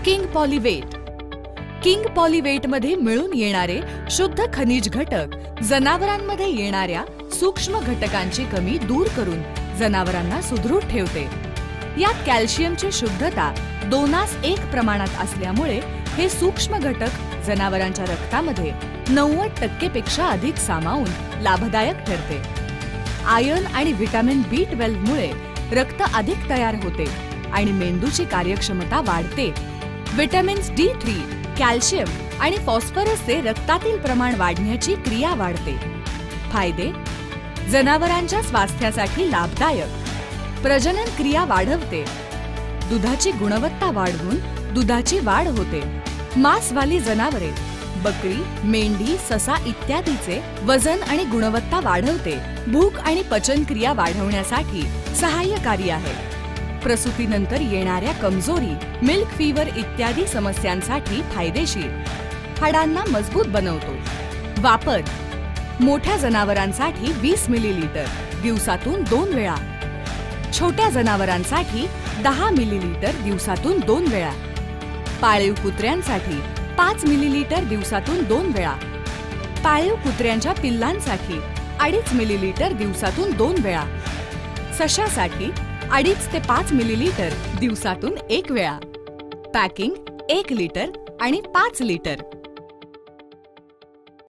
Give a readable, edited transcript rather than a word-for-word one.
King पॉलीवेट। King पॉलीवेट मध्ये मिळून येणारे शुद्ध खनिज घटक जनावरांमध्ये येणाऱ्या सूक्ष्म घटकांची कमी दूर करून जनावरांना सुदृढ ठेवते। यात कॅल्शियमची शुद्धता 2:1 प्रमाणात असल्यामुळे हे सूक्ष्म घटक जनावरांच्या रक्तामध्ये 90% पेक्षा अधिक सामावून लाभदायक ठरते। आयर्न आणि व्हिटॅमिन B12 मुळे रक्त अधिक तयार होते आणि मेंदूची कार्यक्षमता वाढते। व्हिटॅमिन्स D3, कॅल्शियम आणि फॉस्फरसचे रक्तातील प्रमाण वाढण्याची क्रिया वाढते। फायदे: जनावरांच्या स्वास्थ्यासाठी लाभदायक, प्रजनन क्रिया वाढवते, दुधाची गुणवत्ता वाढवून दुधाची वाढ होते, मांसवाली जनावरे बकरी, मेंढी, ससा इत्यादीचे वजन आणि गुणवत्ता वाढवते, भूक आणि पचन क्रिया वाढवण्यासाठी सहाय्यकारी आहे, प्रसूतीनंतर येणाऱ्या कमजोरी, मिल्क फीवर इत्यादी समस्यांसाठी फायदेशीर, हाडांना मजबूत बनवतो। वापर: मोठ्या जनावरांसाठी 20 मिलीलीटर दिवसातून 2 वेळा, छोट्या जनावरांसाठी 10 मिलीलीटर दिवसातून 2 वेळा, पाळीव कुत्र्यांसाठी 5 मिलीलीटर दिवसातून 2 वेळा, पाळीव कुत्र्यांच्या पिल्लांसाठी 2.5 मिलीलीटर दिवसातून 2 वेळा, सशासाठी 2.5 ते 5 मिलीलीटर दिवसातून 1 वेळा। पॅकिंग 1 लिटर आणि 5 लिटर।